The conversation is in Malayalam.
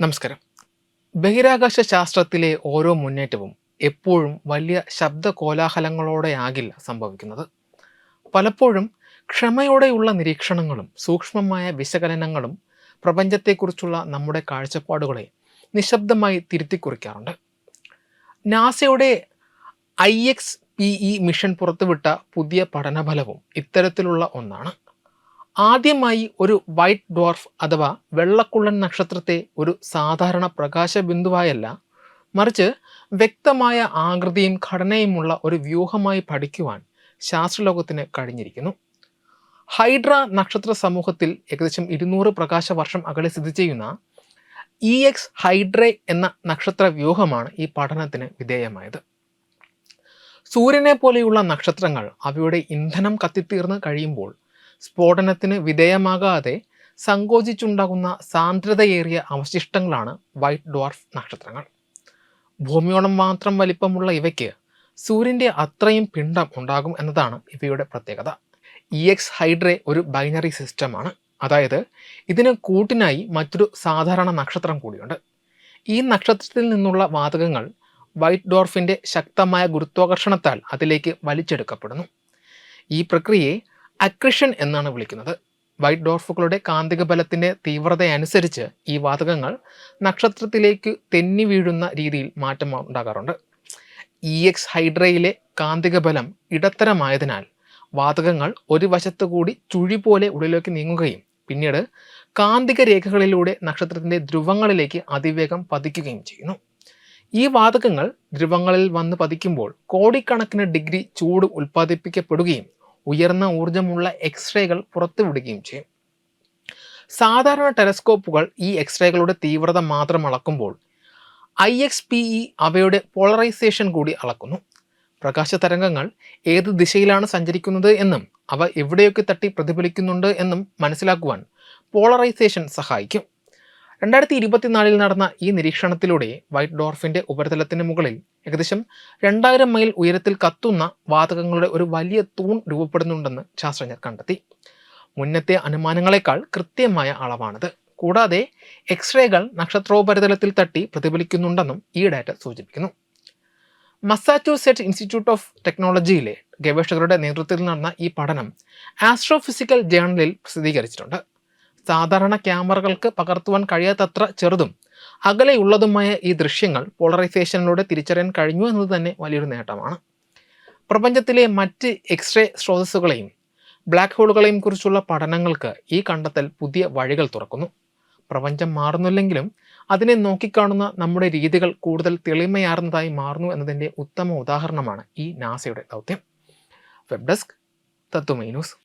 നമസ്കാരം. ബഹിരാകാശ ശാസ്ത്രത്തിലെ ഓരോ മുന്നേറ്റവും എപ്പോഴും വലിയ ശബ്ദ കോലാഹലങ്ങളോടെയാകില്ല സംഭവിക്കുന്നത്. പലപ്പോഴും ക്ഷമയോടെയുള്ള നിരീക്ഷണങ്ങളും സൂക്ഷ്മമായ വിശകലനങ്ങളും പ്രപഞ്ചത്തെക്കുറിച്ചുള്ള നമ്മുടെ കാഴ്ചപ്പാടുകളെ നിശബ്ദമായി തിരുത്തിക്കുറിക്കാറുണ്ട്. നാസയുടെ IXPE മിഷൻ പുറത്തുവിട്ട പുതിയ പഠനഫലവും ഇത്തരത്തിലുള്ള ഒന്നാണ്. ആദ്യമായി ഒരു വൈറ്റ് ഡ്വാർഫ് അഥവാ വെള്ളക്കുള്ളൻ നക്ഷത്രത്തെ ഒരു സാധാരണ പ്രകാശബിന്ദുവായല്ല, മറിച്ച് വ്യക്തമായ ആകൃതിയും ഘടനയുമുള്ള ഒരു വ്യൂഹമായി പഠിക്കുവാൻ ശാസ്ത്രലോകത്തിന് കഴിഞ്ഞിരിക്കുന്നു. ഹൈഡ്ര നക്ഷത്ര സമൂഹത്തിൽ ഏകദേശം 200 പ്രകാശ വർഷം അകലെ സ്ഥിതി ചെയ്യുന്ന EX ഹൈഡ്രേ എന്ന നക്ഷത്ര വ്യൂഹമാണ് ഈ പഠനത്തിന് വിധേയമായത്. സൂര്യനെ പോലെയുള്ള നക്ഷത്രങ്ങൾ അവയുടെ ഇന്ധനം കത്തിത്തീർന്ന് കഴിയുമ്പോൾ സ്ഫോടനത്തിന് വിധേയമാകാതെ സങ്കോചിച്ചുണ്ടാകുന്ന സാന്ദ്രതയേറിയ അവശിഷ്ടങ്ങളാണ് വൈറ്റ് ഡ്വാർഫ് നക്ഷത്രങ്ങൾ. ഭൂമിയോളം മാത്രം വലിപ്പമുള്ള ഇവയ്ക്ക് സൂര്യൻ്റെ അത്രയും പിണ്ഡം ഉണ്ടാകും എന്നതാണ് ഇവയുടെ പ്രത്യേകത. EX ഹൈഡ്രേ ഒരു ബൈനറി സിസ്റ്റമാണ്, അതായത് ഇതിന് കൂട്ടിനായി മറ്റൊരു സാധാരണ നക്ഷത്രം കൂടിയുണ്ട്. ഈ നക്ഷത്രത്തിൽ നിന്നുള്ള വാതകങ്ങൾ വൈറ്റ് ഡ്വാർഫിൻ്റെ ശക്തമായ ഗുരുത്വാകർഷണത്താൽ അതിലേക്ക് വലിച്ചെടുക്കപ്പെടുന്നു. ഈ പ്രക്രിയയെ അക്രിഷൻ എന്നാണ് വിളിക്കുന്നത്. വൈറ്റ് ഡ്വാർഫുകളുടെ കാന്തിക ബലത്തിൻ്റെ തീവ്രതയനുസരിച്ച് ഈ വാതകങ്ങൾ നക്ഷത്രത്തിലേക്ക് തെന്നി വീഴുന്ന രീതിയിൽ മാറ്റം ഉണ്ടാകാറുണ്ട്. EX ഹൈഡ്രയിലെ കാന്തിക ബലം ഇടത്തരമായതിനാൽ വാതകങ്ങൾ ഒരു വശത്തു കൂടി ചുഴി പോലെ ഉള്ളിലേക്ക് നീങ്ങുകയും പിന്നീട് കാന്തിക രേഖകളിലൂടെ നക്ഷത്രത്തിൻ്റെ ധ്രുവങ്ങളിലേക്ക് അതിവേഗം പതിക്കുകയും ചെയ്യുന്നു. ഈ വാതകങ്ങൾ ധ്രുവങ്ങളിൽ വന്ന് പതിക്കുമ്പോൾ കോടിക്കണക്കിന് ഡിഗ്രി ചൂട് ഉൽപ്പാദിപ്പിക്കപ്പെടുകയും ഉയർന്ന ഊർജ്ജമുള്ള എക്സ്റേകൾ പുറത്തുവിടുകയും ചെയ്യും. സാധാരണ ടെലസ്കോപ്പുകൾ ഈ എക്സ്റേകളുടെ തീവ്രത മാത്രം അളക്കുമ്പോൾ IXPE അവയുടെ പോളറൈസേഷൻ കൂടി അളക്കുന്നു. പ്രകാശ തരംഗങ്ങൾ ഏത് ദിശയിലാണ് സഞ്ചരിക്കുന്നത് എന്നും അവ എവിടെയൊക്കെ തട്ടി പ്രതിഫലിക്കുന്നുണ്ട് എന്നും മനസ്സിലാക്കുവാൻ പോളറൈസേഷൻ സഹായിക്കും. 2024 നടന്ന ഈ നിരീക്ഷണത്തിലൂടെ വൈറ്റ് ഡ്വാർഫിൻ്റെ ഉപരിതലത്തിന് മുകളിൽ ഏകദേശം 2000 മൈൽ ഉയരത്തിൽ കത്തുന്ന വാതകങ്ങളുടെ ഒരു വലിയ തൂൺ രൂപപ്പെടുന്നുണ്ടെന്ന് ശാസ്ത്രജ്ഞർ കണ്ടെത്തി. മുന്നത്തെ അനുമാനങ്ങളെക്കാൾ കൃത്യമായ അളവാണിത്. കൂടാതെ എക്സ്റേകൾ നക്ഷത്രോപരിതലത്തിൽ തട്ടി പ്രതിഫലിക്കുന്നുണ്ടെന്നും ഈ ഡാറ്റ സൂചിപ്പിക്കുന്നു. മസാച്യൂസെറ്റ്സ് ഇൻസ്റ്റിറ്റ്യൂട്ട് ഓഫ് ടെക്നോളജിയിലെ ഗവേഷകരുടെ നേതൃത്വത്തിൽ നടന്ന ഈ പഠനം ആസ്ട്രോഫിസിക്കൽ ജേണലിൽ പ്രസിദ്ധീകരിച്ചിട്ടുണ്ട്. സാധാരണ ക്യാമറകൾക്ക് പകർത്തുവാൻ കഴിയാത്തത്ര ചെറുതും അകലെയുള്ളതുമായ ഈ ദൃശ്യങ്ങൾ പോളറൈസേഷനിലൂടെ തിരിച്ചറിയാൻ കഴിഞ്ഞു എന്നത് തന്നെ വലിയൊരു നേട്ടമാണ്. പ്രപഞ്ചത്തിലെ മറ്റ് എക്സ്റേ സ്രോതസ്സുകളെയും ബ്ലാക്ക് ഹോളുകളെയും കുറിച്ചുള്ള പഠനങ്ങൾക്ക് ഈ കണ്ടെത്തൽ പുതിയ വഴികൾ തുറക്കുന്നു. പ്രപഞ്ചം മാറുന്നില്ലെങ്കിലും അതിനെ നോക്കിക്കാണുന്ന നമ്മുടെ രീതികൾ കൂടുതൽ തെളിമയാർന്നതായി മാറുന്നു എന്നതിൻ്റെ ഉത്തമ ഉദാഹരണമാണ് ഈ നാസയുടെ ദൗത്യം. വെബ് ഡെസ്ക് തത്വമൈ ന്യൂസ്.